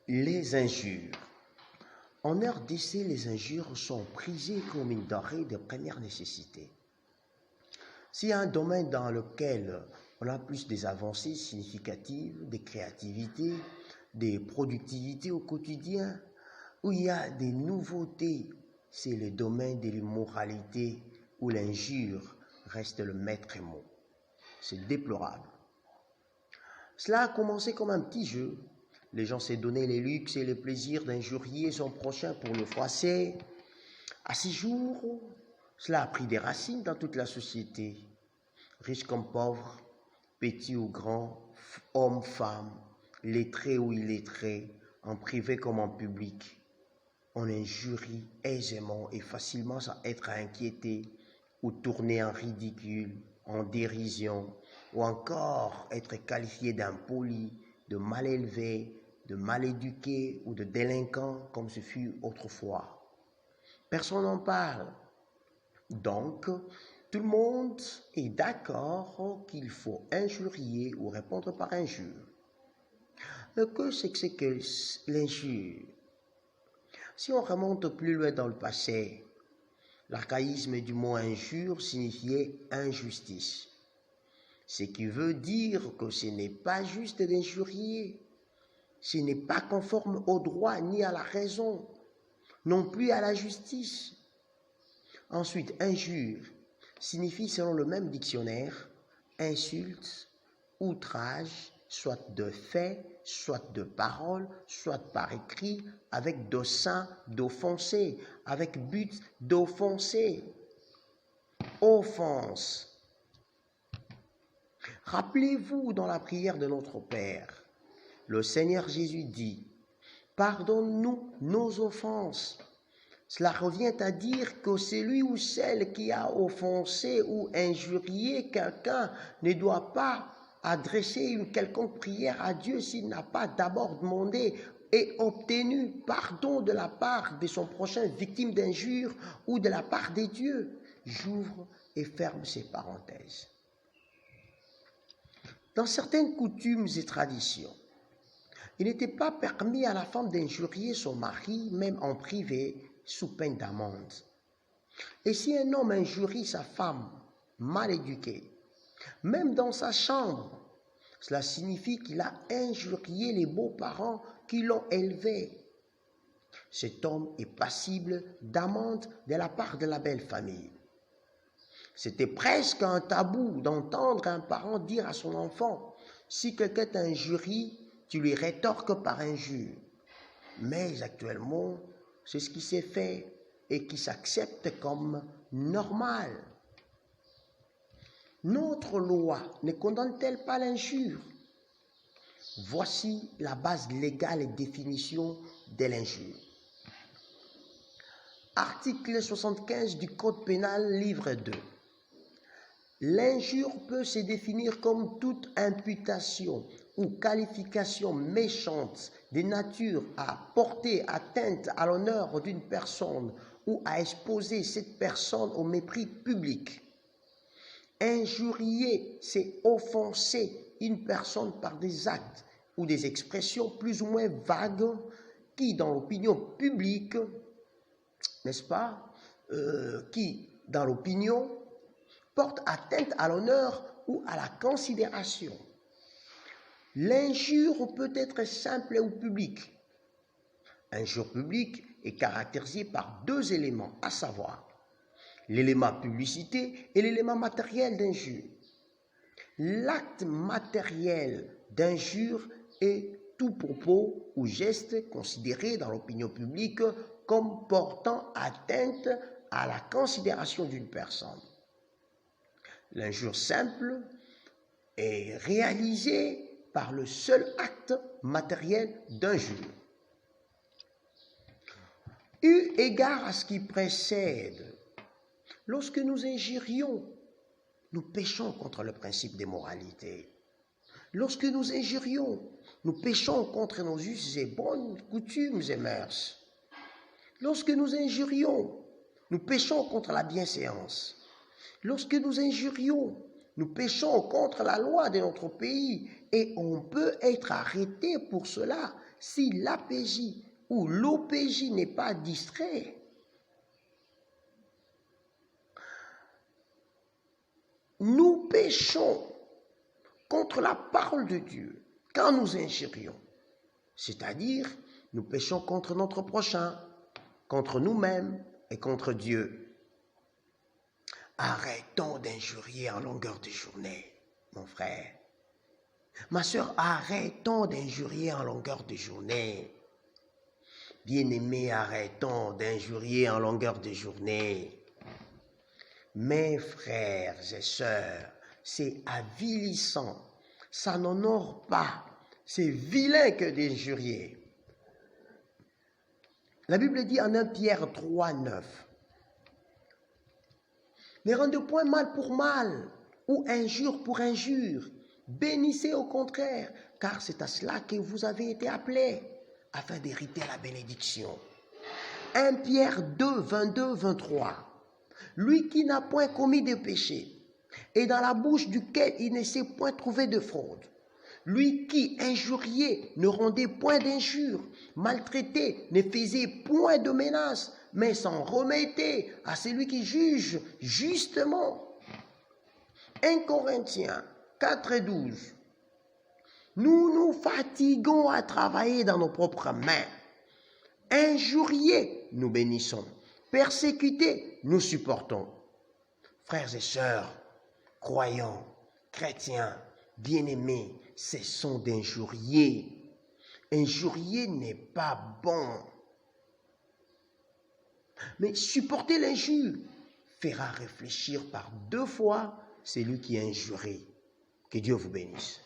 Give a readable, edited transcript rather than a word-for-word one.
Les injures. En RDC, les injures sont prisées comme une denrée de première nécessité. S'il y a un domaine dans lequel on a plus des avancées significatives, des créativités, des productivités au quotidien, où il y a des nouveautés, c'est le domaine de l'immoralité où l'injure reste le maître mot. C'est déplorable. Cela a commencé comme un petit jeu. Les gens s'est donné les luxes et les plaisirs d'injurier son prochain pour le froisser. À ces jours, cela a pris des racines dans toute la société. Riches comme pauvres, petits ou grands, hommes, femmes, lettrés ou illettrés, en privé comme en public. On injurie aisément et facilement sans être inquiété ou tourné en ridicule, en dérision, ou encore être qualifié d'impoli, de mal élevé, de mal éduqué ou de délinquant comme ce fut autrefois. Personne n'en parle. Donc, tout le monde est d'accord qu'il faut injurier ou répondre par injure. Mais que c'est que l'injure? Si on remonte plus loin dans le passé, l'archaïsme du mot injure signifiait injustice. Ce qui veut dire que ce n'est pas juste d'injurier. Ce n'est pas conforme au droit ni à la raison, non plus à la justice. Ensuite, injure signifie, selon le même dictionnaire, insulte, outrage, soit de fait, soit de parole, soit par écrit, avec dessein d'offenser, avec but d'offenser. Offense. Rappelez-vous dans la prière de notre Père, le Seigneur Jésus dit, « Pardonne-nous nos offenses ». Cela revient à dire que celui ou celle qui a offensé ou injurié quelqu'un ne doit pas adresser une quelconque prière à Dieu s'il n'a pas d'abord demandé et obtenu pardon de la part de son prochain victime d'injure ou de la part des dieux. J'ouvre et ferme ces parenthèses. Dans certaines coutumes et traditions, il n'était pas permis à la femme d'injurier son mari, même en privé, sous peine d'amende. Et si un homme injurie sa femme, mal éduquée, même dans sa chambre, cela signifie qu'il a injurié les beaux-parents qui l'ont élevé. Cet homme est passible d'amende de la part de la belle famille. C'était presque un tabou d'entendre un parent dire à son enfant, si quelqu'un t'injurie, tu lui rétorques par injure. Mais actuellement, c'est ce qui s'est fait et qui s'accepte comme normal. Notre loi ne condamne-t-elle pas l'injure? Voici la base légale et définition de l'injure. Article 75 du Code pénal, livre 2. L'injure peut se définir comme toute imputation ou qualification méchante de nature à porter atteinte à l'honneur d'une personne ou à exposer cette personne au mépris public. Injurier, c'est offenser une personne par des actes ou des expressions plus ou moins vagues qui, dans l'opinion publique, n'est-ce pas, qui, dans l'opinion, portent atteinte à l'honneur ou à la considération. L'injure peut être simple ou publique. Injure publique est caractérisée par deux éléments, à savoir l'élément publicité et l'élément matériel d'injure. L'acte matériel d'injure est tout propos ou geste considéré dans l'opinion publique comme portant atteinte à la considération d'une personne. L'injure simple est réalisée par le seul acte matériel d'injure. Eu égard à ce qui précède, lorsque nous injurions, nous péchons contre le principe des moralités. Lorsque nous injurions, nous péchons contre nos us et bonnes coutumes et mœurs. Lorsque nous injurions, nous péchons contre la bienséance. Lorsque nous injurions, nous péchons contre la loi de notre pays et on peut être arrêté pour cela si l'APJ ou l'OPJ n'est pas distrait, nous péchons contre la parole de Dieu quand nous injurions. C'est-à-dire, nous péchons contre notre prochain, contre nous-mêmes et contre Dieu. Arrêtons d'injurier en longueur de journée, mon frère. Ma sœur, arrêtons d'injurier en longueur de journée. Bien-aimés, arrêtons d'injurier en longueur de journée. Mes frères et sœurs, c'est avilissant, ça n'honore pas, c'est vilain que d'injurier. La Bible dit en 1 Pierre 3, 9, « Ne rendez point mal pour mal, ou injure pour injure, bénissez au contraire, car c'est à cela que vous avez été appelés, afin d'hériter la bénédiction. » 1 Pierre 2, 22, 23. Lui qui n'a point commis de péché, et dans la bouche duquel il ne s'est point trouvé de fraude. Lui qui, injurié, ne rendait point d'injure, maltraité, ne faisait point de menaces, mais s'en remettait à celui qui juge justement. 1 Corinthiens 4 et 12. Nous nous fatiguons à travailler dans nos propres mains. Injuriés, nous bénissons. Persécutés, nous supportons. Frères et sœurs, croyants, chrétiens, bien-aimés, cessons d'injurier. Injurier n'est pas bon. Mais supporter l'injure fera réfléchir par 2 fois celui qui est injuré. Que Dieu vous bénisse.